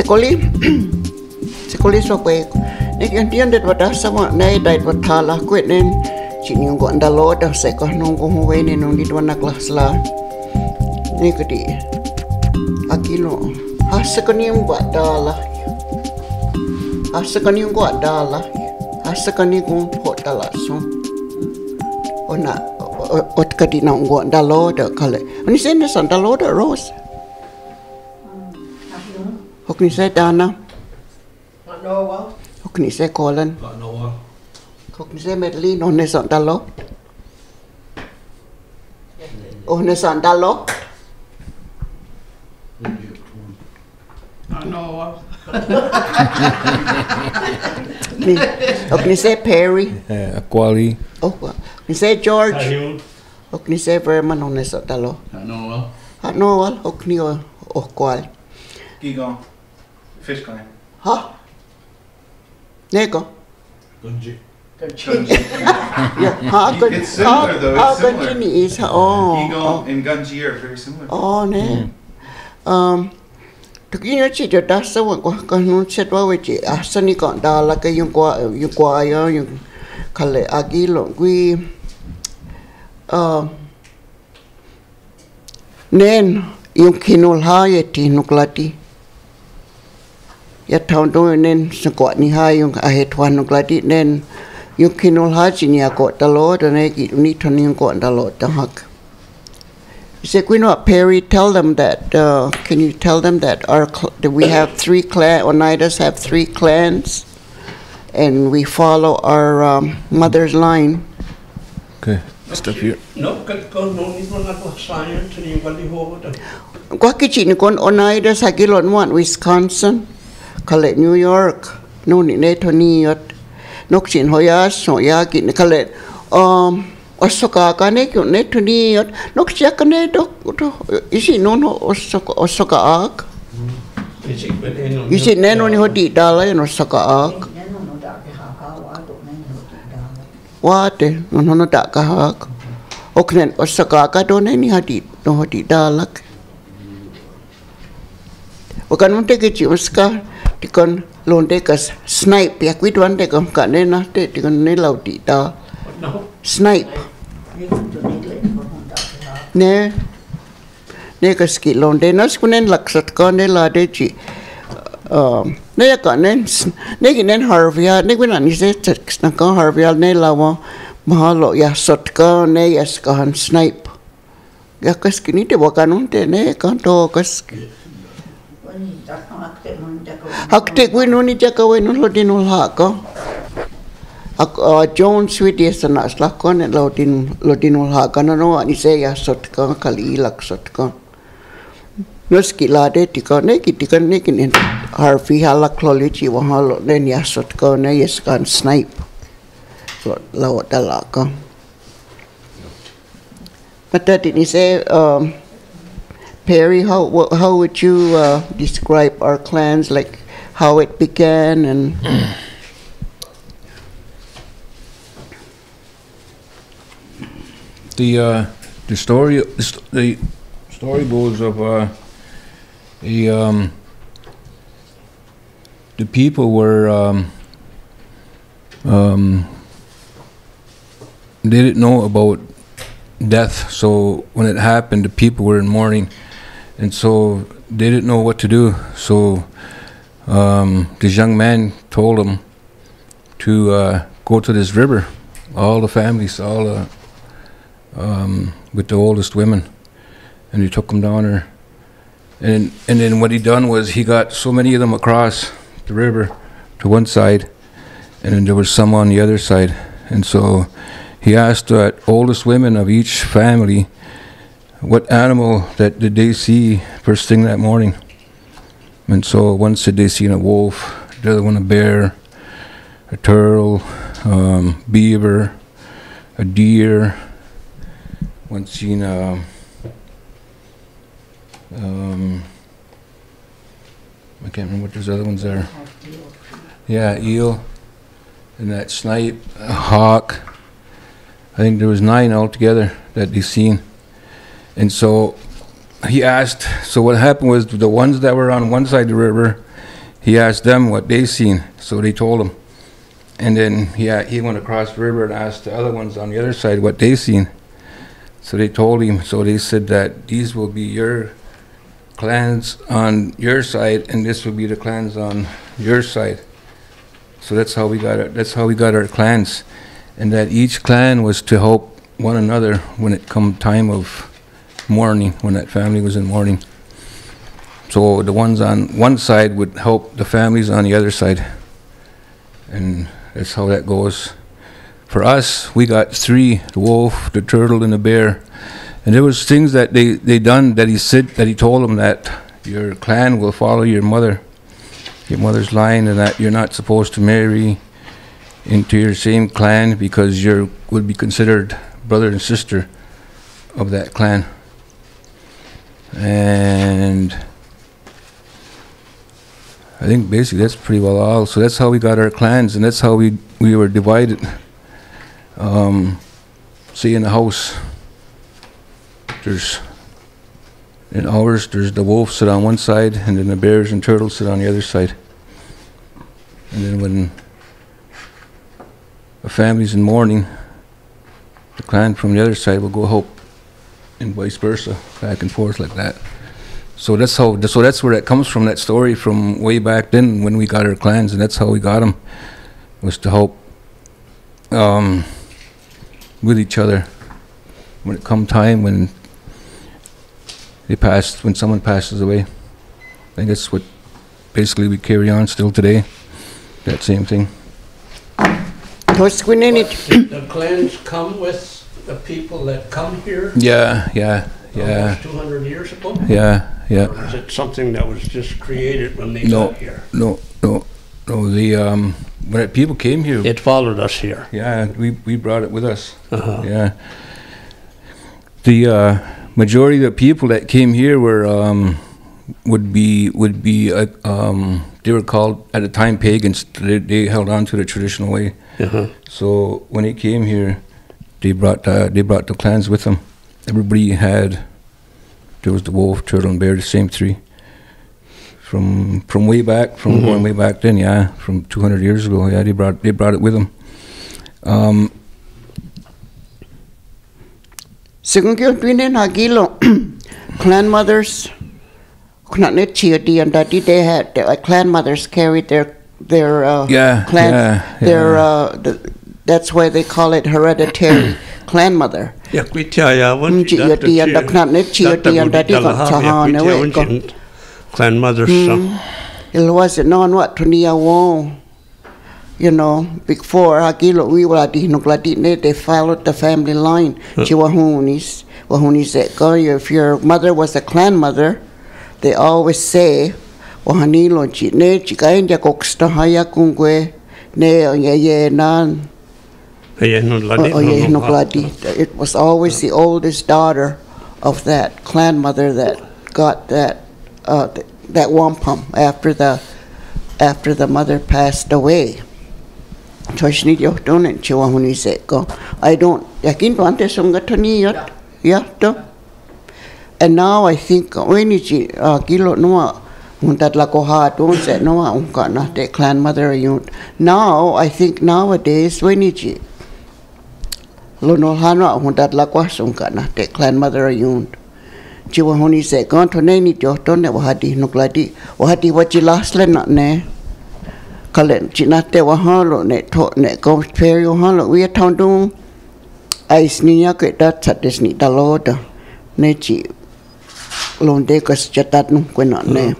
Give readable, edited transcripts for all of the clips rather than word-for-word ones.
sekoli so pe nek entiendet wada sama nei dait watala kwet nen chini ngo ndalo da se ko nong ko we ne nong dit wana kelas la ni kedi akino hasakani ngo dala hasakani ngo dala hasakani ngo hotala so ona ot kadi na ngo ndalo da kale ni se ne san ndalo da rose Hokni se Dana. Hokni se Colin. Hokni se Medlin. Hokni se Dalo. Hokni se Dalo. Hokni se Perry. Aquali. Hokni se George. Hokni se Verman. Hokni se Dalo. Noel. Hokni o Qual. Gigon. Fish guy. Huh? Nego. Gunji. Yeah. It's similar though. It's similar. Gunji is Gigon and Gunji are very similar. Oh, ne. Thực nhiên chỉ cho ta sao mà con nó sẽ nói về chị sani còn đa là cái yung qua yung khai lệ agi lộn quy nên yung kinol ha ye ti nuklati ya thao do nên sa ko ni ha yung a he thwan nuklati nên yung kinol ha chi nia ko ta lo da ne ki ni thon yung ko ta lo ta hak say we know Perry tell them that can you tell them that that we have 3 clans Oneidas have 3 clans and we follow our mother's line. Okay, step here. No, con ni con na ko science ni ko li ho ta. Kwa kichi ni kon Oneidas ha kilon wan Wisconsin, kale New York, no ni ne thoni yot. Nok chin hoya so ya ki ni kale osoka ka ne ko ne thoni yot. Nok sia ka ne do isi no osoka ak. Isi ne no ni hodi dala no osoka ak. Wate no da ka hak. Oknen osaka ka do ne ni hadi no hodi dalak. Wakan mun te ke chi uska tikon londe kas snipe ya kwit wan te kam ka ne na te tikon ne lau ti da snipe ne kas ki londe nas kunen laksat ka ne la de chi ne ya ka ne ki nen harvia ne kun ani se na ka harvia ne la wa mahalo ya sot ka ne yes ka han snipe ya kas ki ni te wakan un te ne ka to kas Hakte kui no ni jaka we no lo dinul ha ko. John sweet yes na sla ko ne lo dinul ha ka no ani se ya sot ka kali lak sot ka. No skila de ti ko ne ki ne harfi halak lo li chi wa halo ne ya sot ka ne yes kan snipe. So lo da la ka. But that ni se Perry, how would you describe our clans, like how it began and? The story goes of the people were they didn't know about death, so when it happened, the people were in mourning. And so they didn't know what to do. So this young man told them to go to this river. All the families, with the oldest women, and he took them down there. And then what he done was he got so many of them across the river to one side, and then there was some on the other side. And so he asked the oldest women of each family what animal that did they see first thing that morning. And so one said they seen a wolf, the other one a bear, a turtle, beaver, a deer. One seen I can't remember what those other ones are. Yeah, eel, and that snipe, a hawk. I think there was 9 altogether that they seen. And so he asked, so what happened was the ones that were on one side of the river, he asked them what they seen, so they told him. And then he went across the river and asked the other ones on the other side what they seen. So they told him. So they said that these will be your clans on your side, and this will be the clans on your side. So that's how we got it. That's how we got our clans, and that each clan was to help one another when it come time of mourning, when that family was in mourning. So the ones on one side would help the families on the other side, and that's how that goes. For us, we got 3: the wolf, the turtle, and the bear. And there was things that they done that he told them that your clan will follow your mother's line, and that you're not supposed to marry into your same clan because you would be considered brother and sister of that clan. And I think basically that's pretty well all. So that's how we got our clans, and that's how we were divided. See, in the house, in ours, there's the wolf sit on one side, and then the bears and turtles sit on the other side. And then when a family's in mourning, the clan from the other side will go help, and vice versa, back and forth like that. So that's where that comes from, that story from way back then when we got our clans, and that's how we got them, was to help with each other when it come time when someone passes away. I think that's what basically we carry on still today, that same thing. The clans come with the people that come here? Yeah. Almost 200 years ago? Yeah. Or is it something that was just created when they got here? No. When people came here, it followed us here. Yeah, we brought it with us. Uh-huh. Yeah. The majority of the people that came here were would be they were called at the time pagans. They held on to the traditional way. Uh-huh. So when they came here, they brought the clans with them. Everybody had. There was the wolf, turtle, and bear, the same 3. From way back, going way back then, yeah, from 200 years ago, yeah, they brought it with them. Según que vienen aquí los clan mothers, they had clan mothers carried their clan. That's why they call it hereditary clan mother. Clan mothers. It wasn't known what to Niawo. You know, before we were they followed the family line. Chiwahunis, if your mother was a clan mother, they always say, Wahanilo chine chikaindia kokstahaya kungwe ne nan. It was always the oldest daughter of that clan mother that got that wampum after the mother passed away. I don't. And now I think clan mother. Now I think nowadays clan mother Chiwahoni said, "Gone to Nani Jotone, Wahadi Nugladi, Wahadi what you last let ne. Colin Chinate Wahalo, net taught net go perio hollow. We are town doom. I sneak that's at this need the Lord. Nechi Londecus Jatatnum when not ne.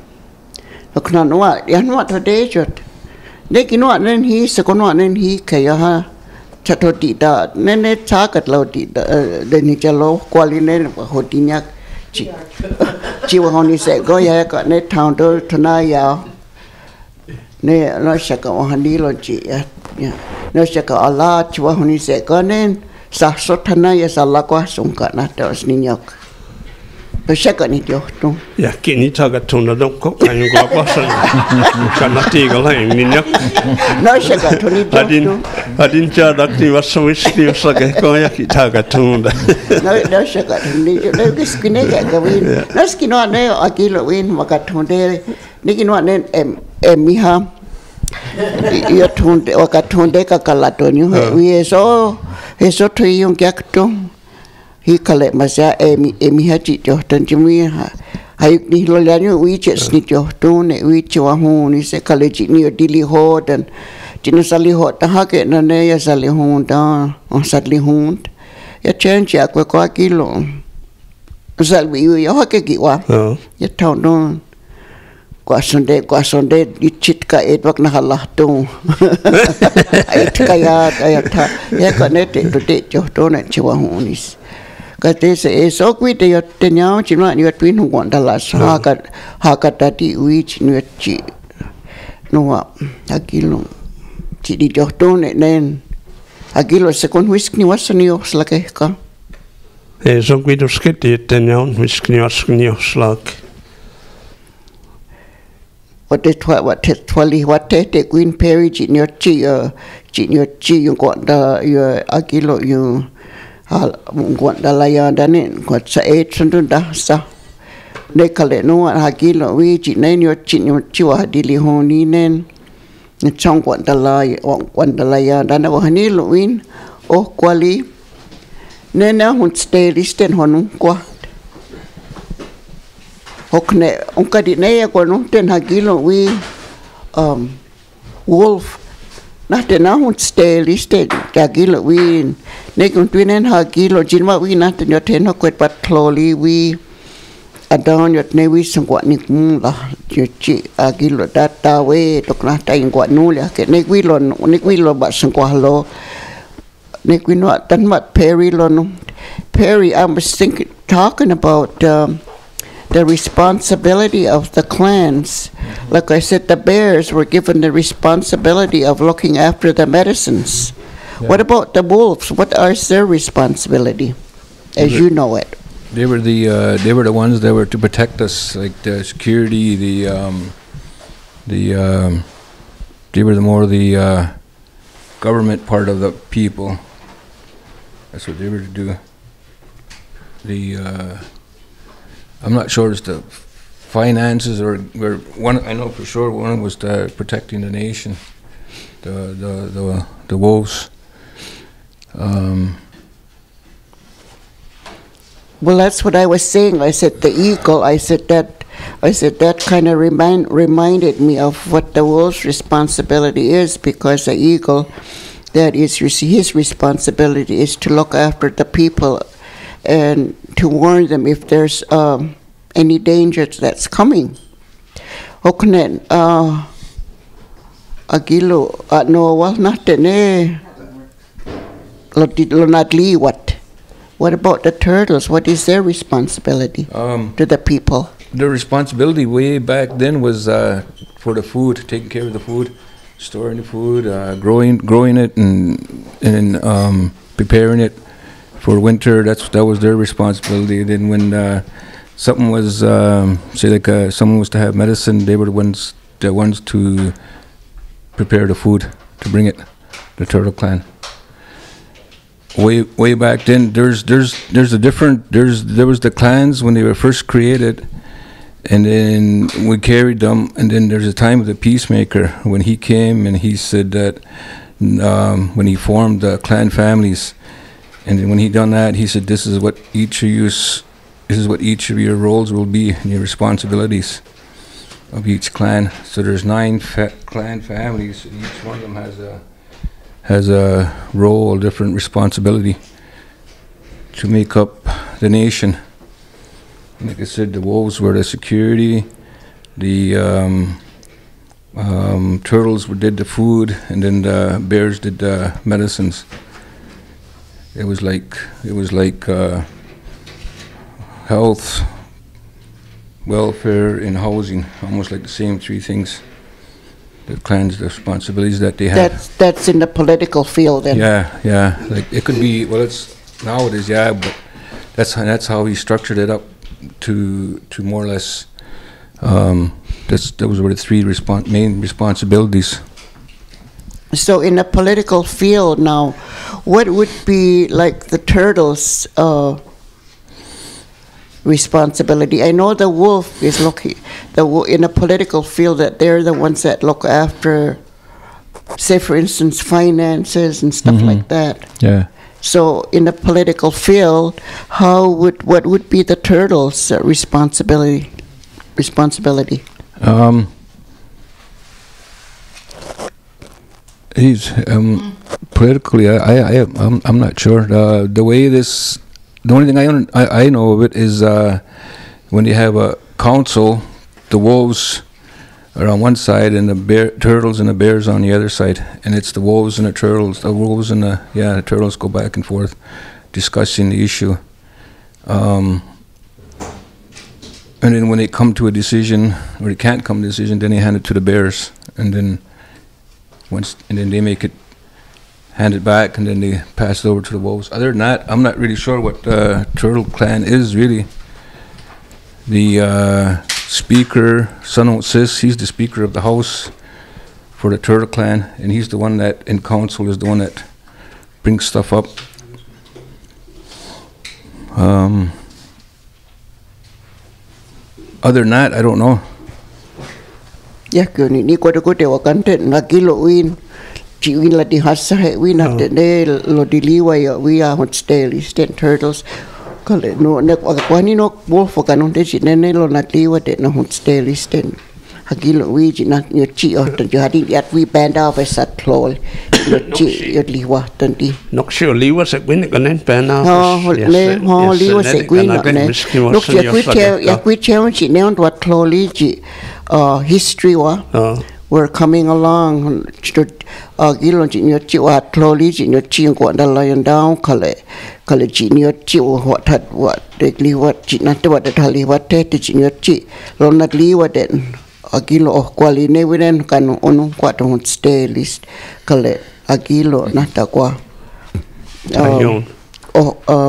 Look not what, yan what a day jot. They can what then he, second one then he, Kayaha. Chatotita, Nene Takat Lodi, the Nichalo, Qualine, Hotinak. Chiwahoni said, "Go ya got net town to Tanaya. Ne, no shaka Wahanilo G. No shaka Allah, Chiwahoni said, "Go in, Sasotanaya Salakwa Sunka, not those Ninyok." But shaka nityohtune. Yeah, Kinitaga Tuna don't cook and you go up. Cannot take a line, Ninyok. No shaka to nityohtune. I didn't tell that he was so still so Goyaki Tagatunda. No shaka to nityohtune. No skinega, no skin on there, Akilo win, Makatunde. Nikinwa nen miha. Yo tunde wakatunde kakalatonyo we eso tui yung yakto hi kale masya miha chi jo tanjumi hayuk ni lolanyo we ches ni jo tune we chwa hu ni se kale chi ni dili ho dan chino sali ho ta ha ke na ne ya sali hu da on sali hu ya change ya kwa kilo salvi yo ha ke kiwa ya town don qua sonde ichitka etwak na halahtung aitkaya ayatha ya kanete to te jo to na chiwa hunis ka te se so kwi te yo te nyao chinwa ni twin hu gon dala ha ka tati wi chinwa chi no akilo chi di jo to ne nen akilo sekon whisk ni wasani o slake ka so kwi to skete te nyao whisk ni wasani o slake what te Queen Perry chi yung got da yo akilo yung got da la ya da ne got sa sundu da sa ne kale no akilo wi chi ne chi wa dili ho ni nen ne chong got da la ya da na wa ni lo win o kwali ne na hun stay listen honu kwa hokne onka di ne ko no ten hagilo we wolf na te na hun stay listed hagilo we ne kun twinen hagilo jinma we na te yo ten ko pat cloli we adon yo ne we sungwa ni la yo chi hagilo data we to na ta ingwa nu le ke ne we lo ba sungwa lo ne we no tan mat Perry lo no Perry I was talking about the responsibility of the clans. Like I said, the bears were given the responsibility of looking after the medicines. Yeah. What about the wolves? What is their responsibility, as you know it? They were the ones that were to protect us, like the security. They were the government part of the people. That's what they were to do. I'm not sure as the finances or one. I know for sure one was protecting the nation, the wolves. Well, that's what I was saying. I said the eagle. I said that kind of reminded me of what the wolf's responsibility is, because the eagle, that is his responsibility is to look after the people and to warn them if there's any danger that's coming. Oknen agilo no well not ne lo what about the turtles? What is their responsibility to the people? Their responsibility way back then was for the food, taking care of the food, storing the food, growing it and preparing it for winter. That was their responsibility. Then when something was say like someone was to have medicine, they were the ones to prepare the food to bring it. The turtle clan. Way back then, there was the clans when they were first created, and then we carried them. And then there's a time of the peacemaker when he came and he said that when he formed the clan families. And then when he done that, he said, "This is what each of your roles will be, and your responsibilities of each clan." So there's 9 clan families, and each one of them has a role, a different responsibility to make up the nation. And like I said, the wolves were the security, the turtles did the food, and then the bears did the medicines. It was like health, welfare, and housing, almost like the same 3 things. The clans, the responsibilities that they have. That's in the political field, then. Yeah. Like it could be. Well, it's nowadays, yeah, but that's how he structured it up to more or less. Those were the 3 main responsibilities. So in the political field now, what would be like the turtles' responsibility. I know the wolf is looking in a political field that they're the ones that look after, say for instance, finances and stuff like that. Yeah. So in the political field, what would be the turtle's responsibility? He's politically. I'm not sure. The way this, the only thing I know of it is when you have a council, the wolves are on one side and the turtles and the bears on the other side, and it's the wolves and the turtles. The wolves and the turtles go back and forth discussing the issue. And then when they come to a decision, or they can't come to a decision, then they hand it to the bears, and then then they make it, hand it back, and then they pass it over to the wolves. Other than that, I'm not really sure what Turtle Clan is really. The speaker, Son Sis, he's the speaker of the house for the Turtle Clan, and he's the one that in council is the one that brings stuff up. Other than that, I don't know. Yeah, ni ko te wakante na kilo win. Ci win la di hasa he win at de lo di liwa ya we are hot stale sten turtles. Kale no ne kwani no wolf ka no de ci ne lo na liwa de na hot stale sten. Hakilo wi ci na yo ci o tan jo hadi at we band off as at klol. Yo ci yo liwa tan di. Nok sure liwa se win ka nen band off. Liwa se win ne. Nok ya kwi che ci ne on wat kloli ci history we're coming along gilo ji nyo chi wa slowly ji nyo chi ko da lion down kale ji nyo chi what had what li what ji na te what thali what te ji nyo chi lo na li what den agilo kwali ne winen kan onu kwa to stay list kale agilo na ta kwa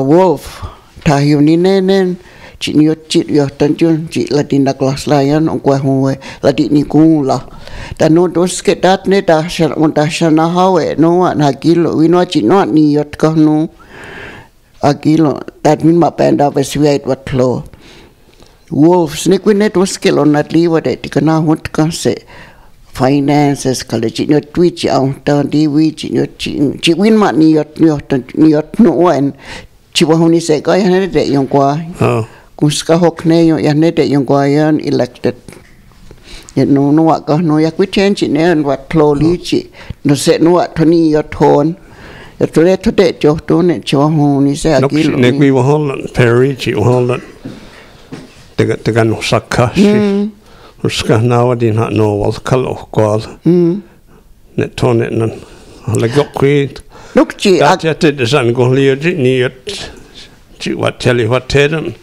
wolf ta hiu ni nen chị nhớ chị yo tan chun chị là tin đặc las lion ông qua hoe là đi ni ku la ta no dos ke dat ne ta sha on ta sha na hawe no na kilo we no chị no ni yot ko no akilo that mean ma panda ve sweet what clo wolves ne ku ne dos ke on at li what it kana hot ka se finances kale chị nhớ twitch out ta di we chị nhớ chị win ma ni yot no en chị wa honi se ka ya ne de yong kwa kuska hokne yo ya ne de yong kwa yan elected ya no wa ka no ya ku change ne an wat slowly chi no se no wa thoni yo thon ya to le to de jo to ne cho honi se akilo ne ku wa hol Perry chi hol te gan sakka chi uska na din ha no wal kal kwal ne to ne nan le gok ku look chi at the san go li ni chi wat tell what ten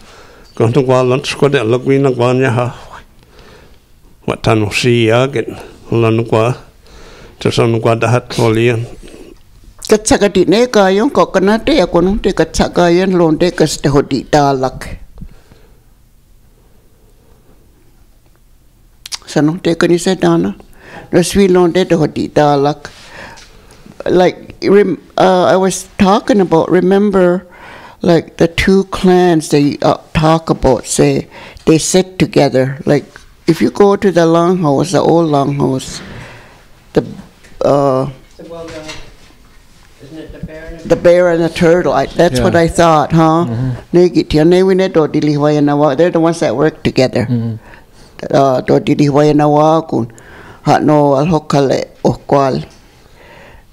go to go lunch ko de look we na go nya ha wat tan si again lon ko to son ko da hat lolian katsakati ne ka yon ko kana te ko no te katsaka yan lon te kas te hodi talak sanong te kani se dana reswi lon te hodi talak like I was talking about, remember, like the two clans they talk about, say they sit together. Like if you go to the longhouse, the old longhouse, isn't it the bear and the turtle? That's what I thought, huh? They're the ones that work together.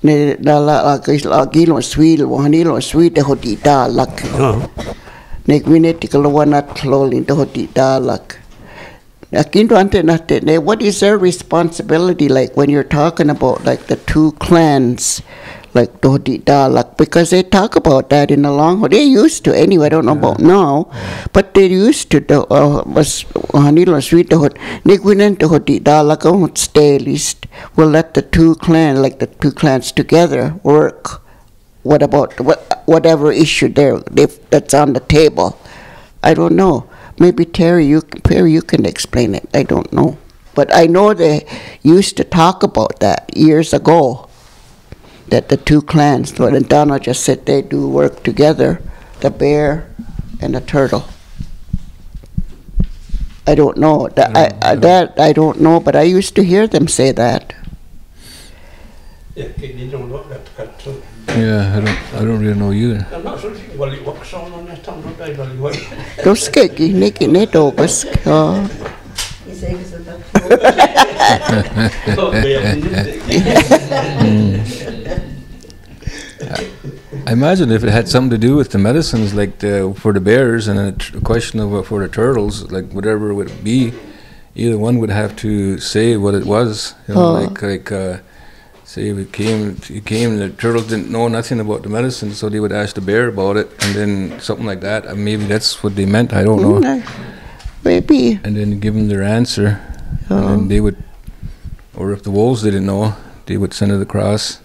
Ne la lagi lo sweet wahani lo sweet hoti da lak ne gwine tikalo wana clothing to hoti da lak akin to ante na te what is their responsibility like when you're talking about like the two clans like the hoti da lak because they talk about that in the long they used to anyway I don't know about now but they used to was wahani lo sweet hot ne gwine to hoti da lak on stay list will let the two clans together work. What about whatever issue that's on the table? I don't know. Maybe Perry, you can explain it. I don't know, but I know they used to talk about that years ago. That the two clans, and Donna just said they do work together, the bear and the turtle. I don't know. That I don't know, but I used to hear them say that. Yeah, I don't really know either. Those keki niki netogas. I imagine if it had something to do with the medicines, like for the bears, and a question of for the turtles, like whatever it would be, either one would have to say what it was. You know, like say if it came, the turtles didn't know nothing about the medicine, so they would ask the bear about it, and then something like that. And maybe that's what they meant. I don't know. Maybe. And then give them their answer, and then they would, or if the wolves didn't know, they would send it across.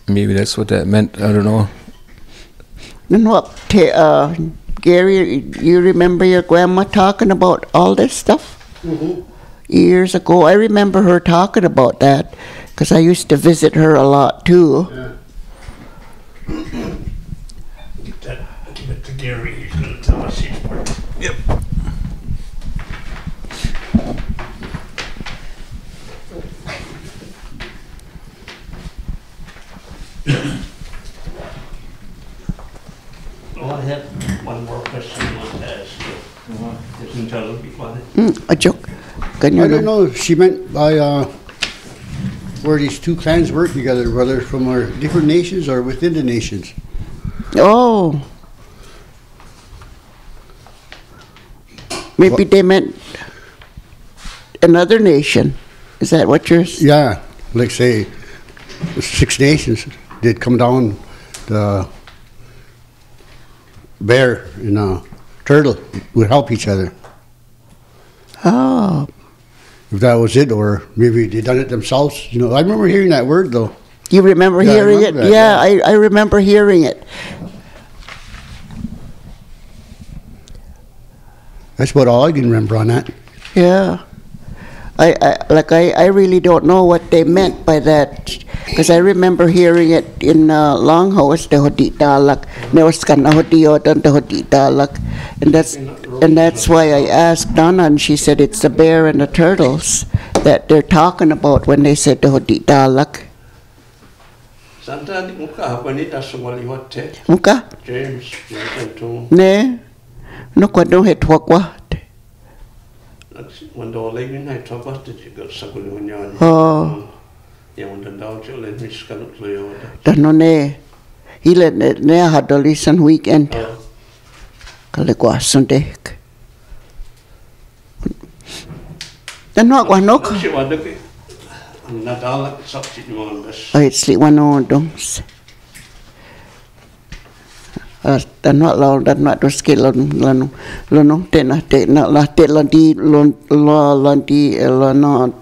Maybe that's what that meant. I don't know. And what, Gary, you remember your grandma talking about all this stuff? Mm-hmm. Years ago, I remember her talking about that because I used to visit her a lot too. Yeah. Give it to Gary. He's going to tell us his part. Yep. I have one more question I want to ask you. Isn't that before? A joke. I don't know if she meant by where these two clans work together, whether from our different nations or within the nations. Oh. Maybe they meant another nation. Is that what you're saying? Yeah, like say, the 6 nations, they'd come down, the bear and turtle would help each other. Oh. If that was it, or maybe they done it themselves. You know, I remember hearing that word though. You remember hearing it? That, yeah, I remember hearing it. That's about all I can remember on that. Yeah. I really don't know what they meant by that, because I remember hearing it in Longhouse, the Hodi Dalak, Neoskan Hodio, the Hodi Dalak, and that's why I asked Donna, and she said it's the bear and the turtles that they're talking about when they said the Hodi Dalak. Muka? James, Ne? No kwado het wakwa. when the living I talk about it, you got Sakulian. Oh. Yeah, when the dog you let me scallop Leo. Dano ne. He let ne had the listen weekend. Kalegwa Sunday. Dano wanok. She was the not all substitute on this. I sleep one on dongs. Dano lo dano to skill lano lano tena tena la tela di lon no.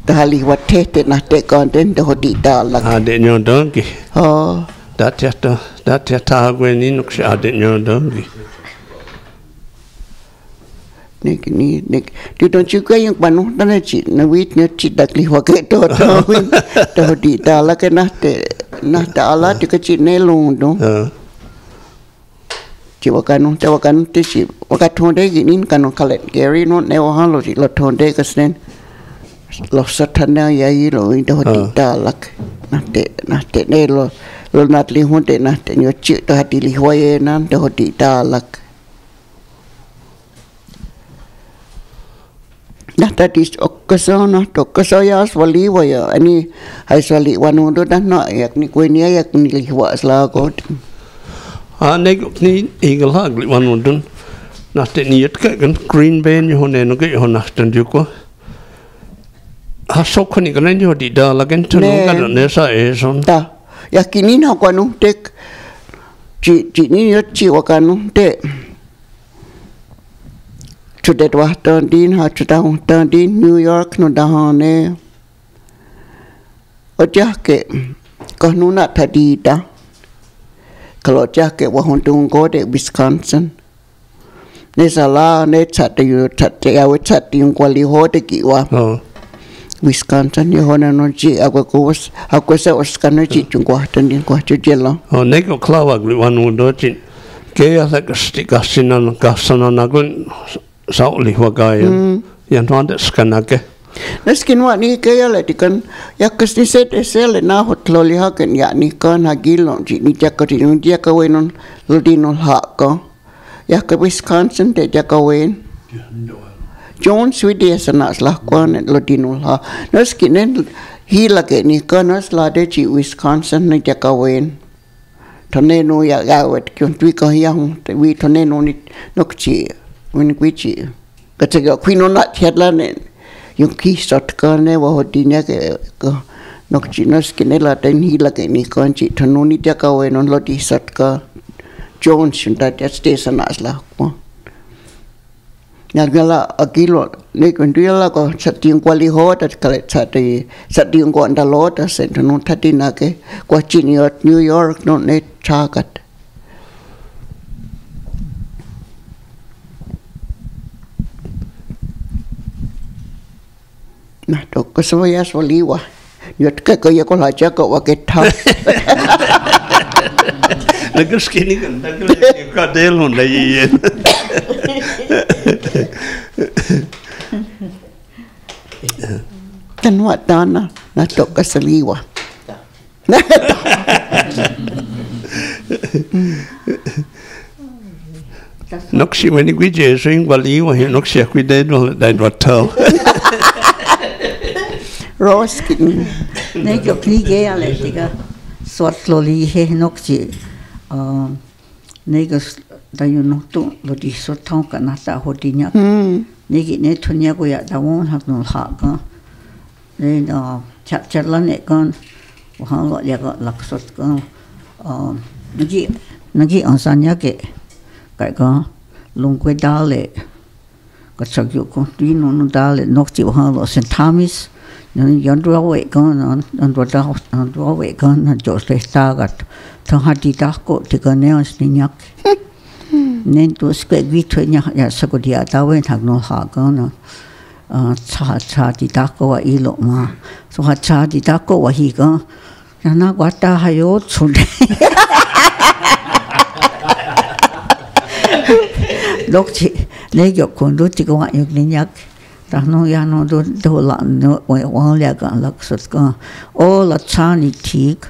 Dali what tete na te content the hodita la. I didn't know donkey. Oh. That yata when in I didn't know donkey. Nick, don't you go yung pano na chit na wit na chit dakli wake to win the hodita la ke na ta ala ti ka chit ne long do. Chi wakano te chi wakatonde ginin kano kalet Gary no ne wa halo chi lo tonde ka snen lo satana ya yi lo in the hodita la na te ne lo natli hunde na te nyo chi to hatili hoye na the hodita la. Nah tadi okasana tokasaya swali waya ani hai swali wanu do dah nak yak ni kue ni yak ni liwa slago. Nek ni eagle hag li wanu dun. Nah te ni yet kan green band yo ne no ke yo nah tan juko. Ha sok ni kan yo di da lagen tu kan ne sa e son. Ta yakini na kwanu tek ci ni yet ci wakanu te. Today was turned in New York no dahane. O jacket kanuna tadida. Kalau jacket wa hontung go de Wisconsin. Ne sala ne chat you chat ya we chat yung kwali ho de kiwa. Wisconsin yo hona no ji ako sa oskano ji chung kwa tan din kwa chu jelo. Nek klawa gli wanu do chin. Kaya stika sinan kasana nagun sauli wagaya. Yan wanda skanake. Naskin wa ni kaya le tikan yakas ni set esel na hotloli haken ya ni kan hagilon ji ni jakati ni jakawenon lodinol haka. Yakka Wisconsin te jakawen. Jones widya sanas lah kwan lodinol ha. Naskin en hila ke ni kan nas lade ji Wisconsin ni jakawen. Toneno ya gawet kyon twi ka yang te wi toneno ni nokchi win kwichi. Katega kwino nat headlanen. Yung kisot ka ne wa hodinya ke nokchi naskin la ten hila ke ni kan chi tononi jakawen on lodi sat ka. Jones yunta station asla ko. Nagala akilo ne kunduela ko sating kwali hota kale sating ko andalota sent no tatina ke ko chiniot New York no ne chagat. Na to ko soya soliwa. Yot ka ko ya ko la cha ko wa ke tha. Nagus kini kan nagus ka delon na yen. Tan wa dana na to ka soliwa. Noksi when we jesing waliwa he noksi akwi no dai watal. Roskin. Ne yo klige ale tiga sort loli he noksi ne gas da yo no to lodi so tong kana ta hodinya ne gi ne thunya ko ya da won hak no ha ka ne no chat chat la ne kon wa lo ya ko lak sot ko nagi on sanya ke ka ko lung ko dale ko chak yo ko ti no no dale noksi wa lo St. Thomas yon dua we kon on dua we kon na jo se tagat to hati ta ko ti ko ne os ni nyak nen to ske vi to nya ya sa ko dia ta we thak no ha ko no cha ti ta ko wa i lo ma so ha cha ti ta ko wa hi ko na wa ta ha yo chun lok chi ne yo kon do ti ko wa yo ni nyak ta no ya no do la no wa la ga lak sot ko all a chani tik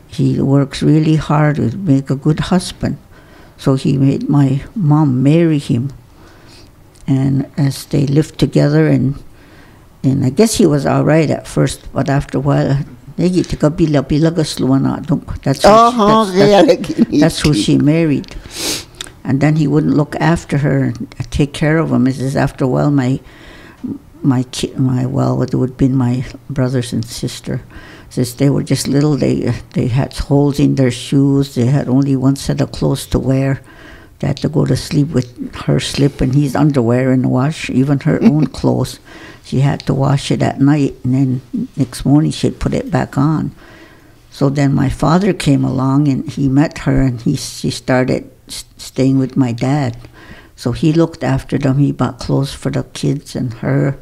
he works really hard to make a good husband, so he made my mom marry him, and as they lived together and I guess he was all right at first, but after a while that's who she married. And then he wouldn't look after her and take care of him. It says after a while, it would have been my brothers and sister. Since they were just little, they had holes in their shoes. They had only one set of clothes to wear. They had to go to sleep with her slip and his underwear in the wash, even her own clothes. She had to wash it at night, and then next morning she'd put it back on. So then my father came along, and he met her, and she started staying with my dad. So he looked after them. He bought clothes for the kids and her.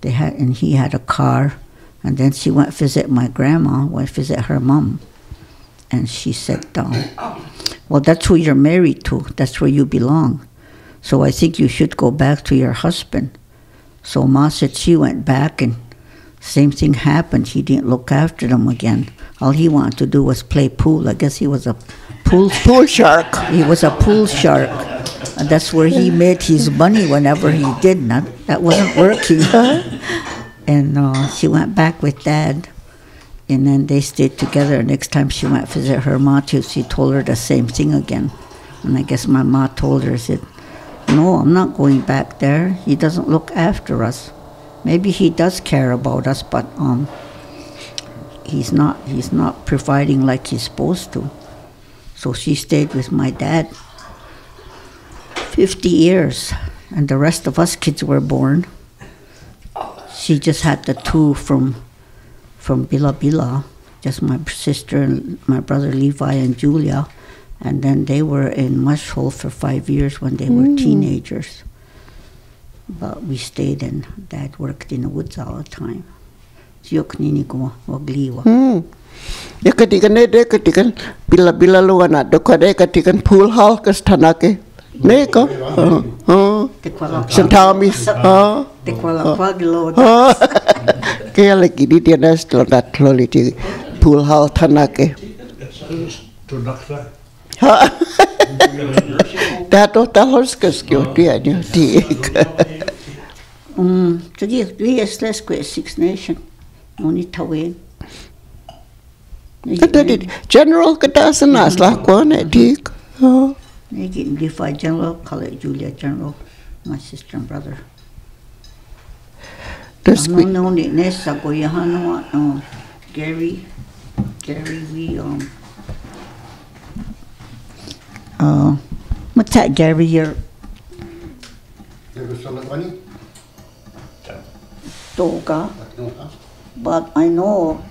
And he had a car. And then she went visit my grandma, went visit her mom. And she said, well, that's who you're married to. That's where you belong. So I think you should go back to your husband. So Ma said she went back, and same thing happened. He didn't look after them again. All he wanted to do was play pool. I guess he was a pool shark. He was a pool shark. And that's where he made his money whenever he did. That wasn't working. And she went back with Dad. And then they stayed together. Next time she went to visit her ma, she told her the same thing again. And I guess my ma told her, said, no, I'm not going back there. He doesn't look after us. Maybe he does care about us, but he's not providing like he's supposed to. So she stayed with my dad 50 years, and the rest of us kids were born. She just had the two from Bila Bila, just my sister and my brother Levi and Julia, and then they were in Mushhole for 5 years when they were teenagers. But we stayed, and Dad worked in the woods all the time. Ya katikan ne katikan bila luan ada kade katikan pool hall kas tanake. Ne ko. Sentamis. Te kwala Kaya lagi di dia nas logat loli di pool hall tanake. Tato tahos kas kyo dia ni di. Jadi we is less great Six Nation. Only Tawin. Kata general kata senas lah ko ne di. Negi Levi General, call it Julia General, my sister and brother. No, Nessa Goyahano, Gary, we what's that, Gary? You're Toga, but I know,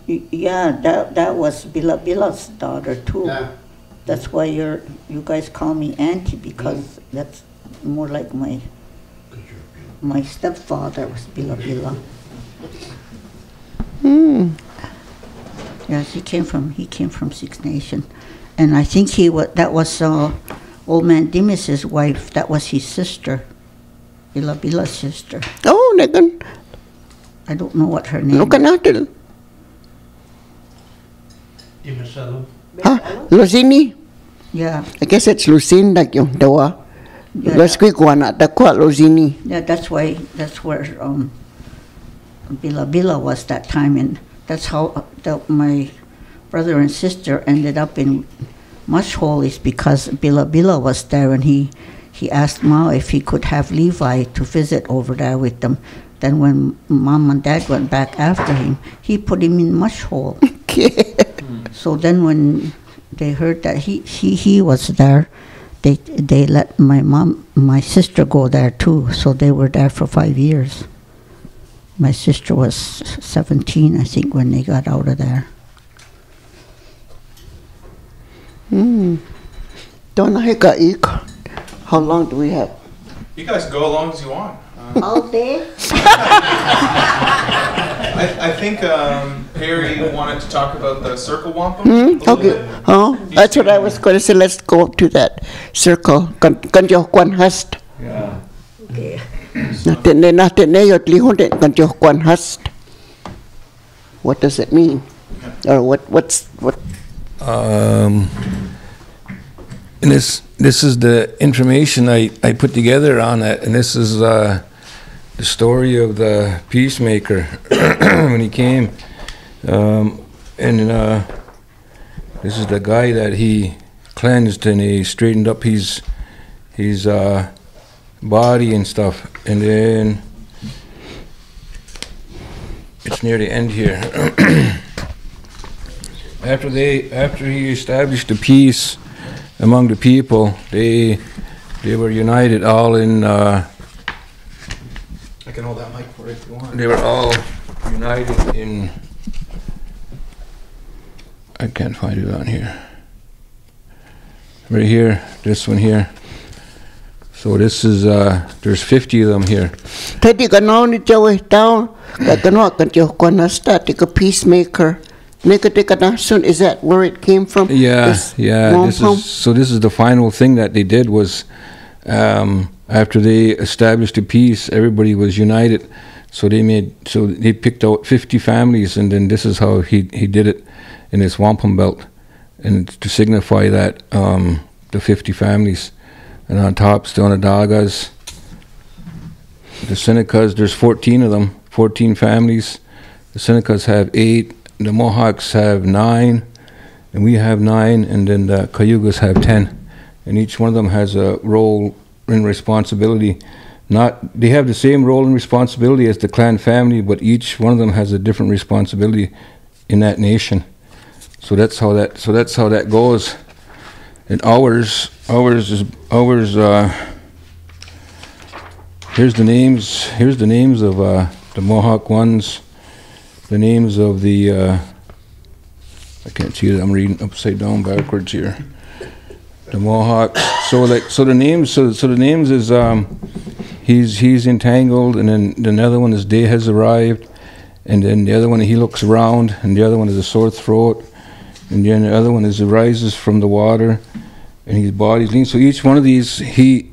yeah, that was Billa's daughter too. Yeah. That's why you guys call me auntie, because that's more like my stepfather was Bila. Yes, he came from Six Nation, and I think that was old man Dimas's wife. That was his sister, Bila's sister. Oh, nagan. I don't know what her name. No kanatil. Lucini. Yeah. I guess it's Lucinda yung dawa. Let's quick one at the quat Lucini. Yeah, that's where Bila was that time, and that's how my brother and sister ended up in Mushhole, is because Bila was there, and he asked Ma if he could have Levi to visit over there with them. Then when Mom and Dad went back after him, he put him in Mushhole. Okay. So then when they heard that he was there, they let my sister go there too. So they were there for 5 years. My sister was 17, I think, when they got out of there. How long do we have? You guys go as long as you want. All day? I think Perry wanted to talk about the circle wampum. Okay. Oh, that's what I was going to say. Let's go up to that circle. Tyokwanhasta. Yeah. Okay. What does it mean? Or what? And this is the information I put together on it, and this is the story of the peacemaker when he came, and this is the guy that he cleansed, and he straightened up his body and stuff, and then it's near the end here. After he established the peace among the people, they were united all in. I can hold that mic for you if you want. They were all united in. I can't find it on here. Right here, this one here. So this is there's 50 of them here. Peacemaker. Is that where it came from? Yeah. This is the final thing that they did was after they established the peace, everybody was united. So they picked out 50 families, and then this is how he did it in this Wampum belt, and to signify that the 50 families, and on top the Onondagas, the Senecas. There's 14 of them, 14 families. The Senecas have 8. The Mohawks have 9, and we have 9, and then the Cayugas have 10, and each one of them has a role and responsibility. They have the same role and responsibility as the clan family, but each one of them has a different responsibility in that nation. So that's how that goes. And ours. Here's the names of the Mohawk ones. The names of the I can't see it. I'm reading upside down backwards here. The Mohawks. So the names is he's entangled, and then another one is day has arrived, And then the other one, he looks around, and the other one is a sore throat, and then the other one is rises from the water, and his body's lean. So each one of these,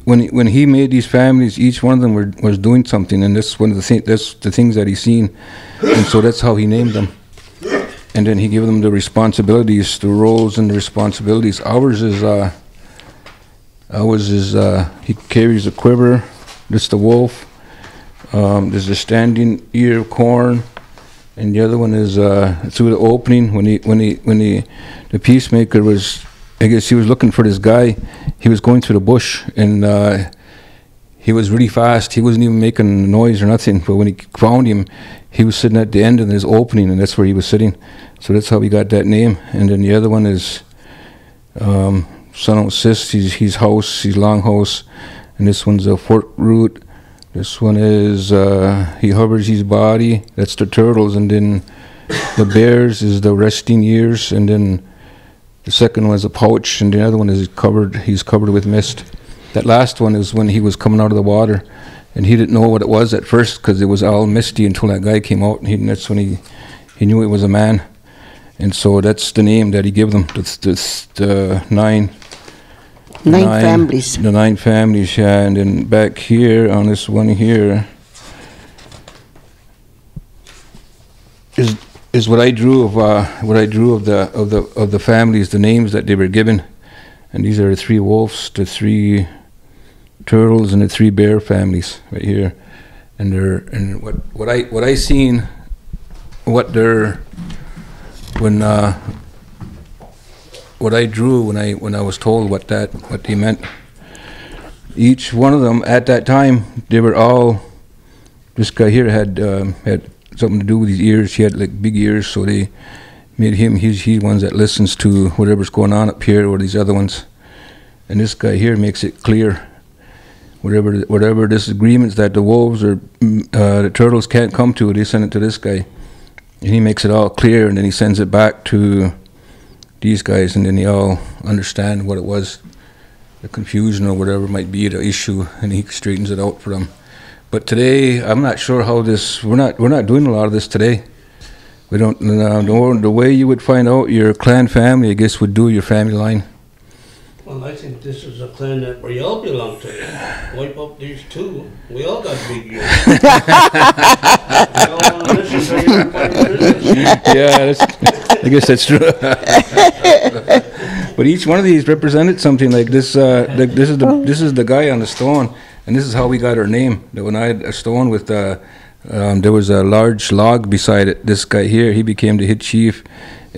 when he made these families, each one of them was doing something, and that's one of the things that he's seen, and so that's how he named them. And then he gave them the responsibilities, the roles and the responsibilities. Ours is he carries a quiver. This the wolf. There's a standing ear of corn, and the other one is through the opening. When the peacemaker was, I guess he was looking for this guy. He was going through the bush, and he was really fast. He wasn't even making noise or nothing. But when he found him, he was sitting at the end of his opening, and that's where he was sitting. So that's how we got that name. And then the other one is Son Sis. He's house. He's longhouse. And this one's a fork root. This one is he hovers his body. That's the turtles. And then the bears is the resting years. And then the second one is a pouch. And the other one is covered. He's covered with mist. That last one is when he was coming out of the water, and he didn't know what it was at first because it was all misty until that guy came out, and that's when he knew it was a man. And so that's the name that he gave them. The nine families. The 9 families, yeah. And then back here on this one here is what I drew of the families, the names that they were given. And these are the 3 wolves, the 3 turtles, and the 3 bear families right here. And what I seen, what I drew when I was told what they meant. Each one of them at that time, they were all. This guy here had something to do with his ears. He had like big ears, so they made him. He's ones that listens to whatever's going on up here, or these other ones. And this guy here makes it clear. Whatever disagreements that the wolves or the turtles can't come to, they send it to this guy, and he makes it all clear, and then he sends it back to these guys, and then they all understand what it was, the confusion or whatever might be the issue, and he straightens it out for them. But today, I'm not sure how this. We're not doing a lot of this today. We don't. The way you would find out your clan family, I guess, would do your family line. Well, I think this is a clan that we all belong to. Wipe up these 2. We all got big ears. Yeah, I guess that's true. But each one of these represented something. Like this. This is the guy on the stone, and this is how we got our name. That when I had a stone with there was a large log beside it. This guy here, he became the head chief,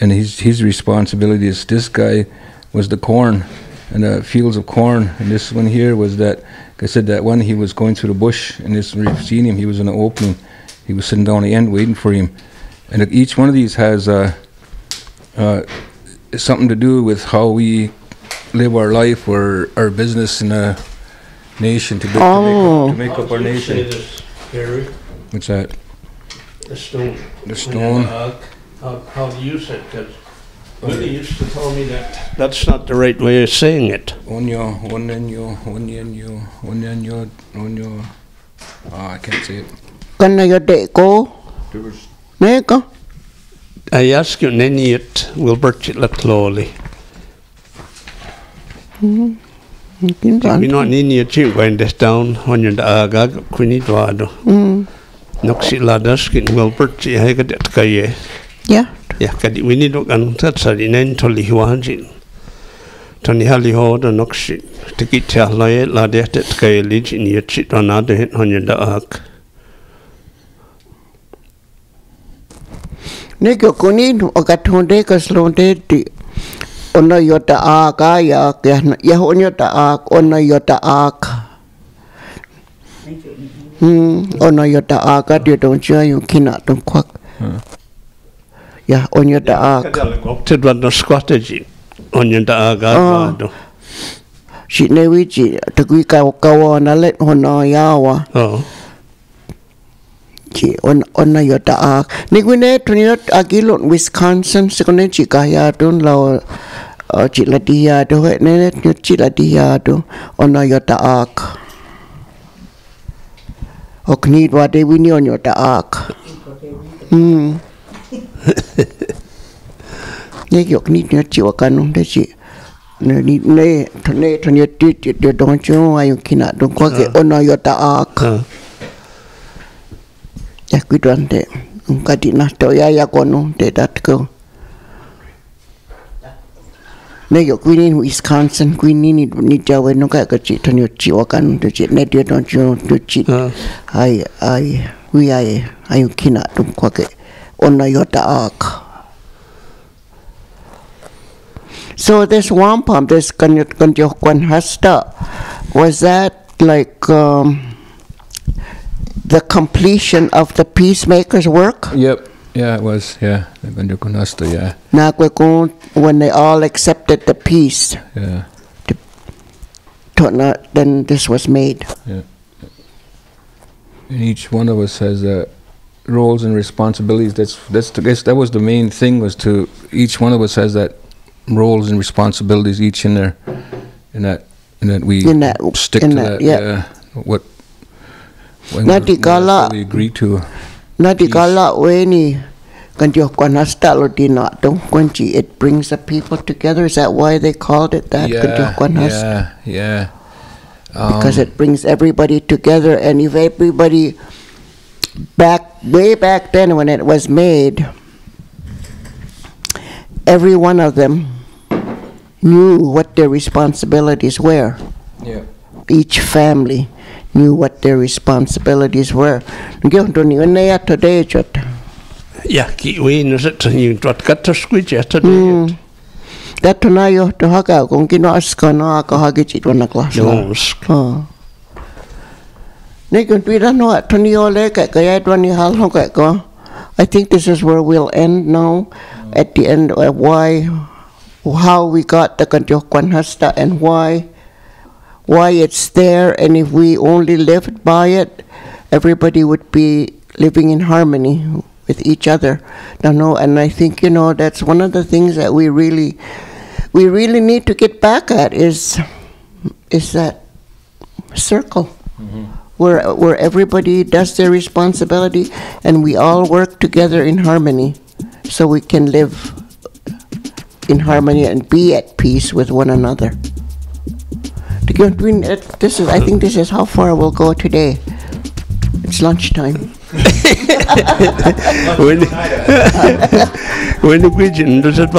and his responsibility is this guy was the corn. And the fields of corn, and this one here was that, like I said, that one he was going through the bush, and this we've seen him. He was in the opening. He was sitting down the end waiting for him, and each one of these has something to do with how we live our life or our business in a nation to make up our nation. This, Gary. What's that? The stone. The stone. How do you use it? Because Willie used to tell me that that's not the right way of saying it. Onyo. I can't say it. Kana yo deko. Neko. I ask you, Neniot will birch it la clolly. We not Neniot you going this down when you're the agag, Quinidwado. Noxi ladaskin will birch it, I got it kaye. Yeah. Yeah, kadi we need to gan tatsari nen toli hiwanjin. Tony hali ho the noxi to get a lay la death at kaye lich in your chit on other hit on your the ark. Neko kunin okatonde kaslonde di ono yota aka ya onyo ta ak ono yota ak. Ono yota aka di don't you kina don't quack. Yeah, on your dark. Opted what the squatters on your dark. She never did. The Greek go on a let on a yawa. Oh. She on your dark. Niguine to not Agilon, Wisconsin, second Chicaya, don't lower Chiladia, do it, Nenet, Chiladia, do on your dark. Or need what they win on your dark. Nè yok nít nhớ chịu cái nung đấy chị nè thằng nhớ tiệt đông chú ai yung kina đông qua cái Oneida ak ya quy đoàn đấy cái đi na tôi ya con nung để đặt câu nè yok quy nín Wisconsin quy nín nít cháu với nó cái chị thằng nhớ chịu cái nung đấy chị nè tiệt đông chú chị ai yung kina đông qua cái Oneida ak. So this wampum, this tyokwanhasta, was that like the completion of the peacemaker's work? Yep. Yeah, it was. Yeah, the tyokwanhasta. Yeah. When they all accepted the peace. Yeah. Then this was made. Yeah. And each one of us has roles and responsibilities. That was the main thing, was to each one of us has that roles and responsibilities each in there, in that we stick to that. Yeah. What we agree to. It brings the people together. Is that why they called it that? Yeah. Because it brings everybody together, and if everybody way back then when it was made, every one of them knew what their responsibilities were. Yeah. Each family knew what their responsibilities were. Yeah, keep waiting. Is it you got to squeeze yesterday? That tunayo to haka kung kinoaska na kahagit ito na klase. Nikon pira no at tuniole kaya ito ni halong ko. I think this is where we'll end now. At the end of how we got the tyokwanhasta and why it's there, and if we only lived by it, everybody would be living in harmony with each other. And I think that's one of the things that we really need to get back at is that circle. Where everybody does their responsibility and we all work together in harmony, so we can live in harmony and be at peace with one another. I think this is how far we'll go today. It's lunchtime. When the Gujin does it,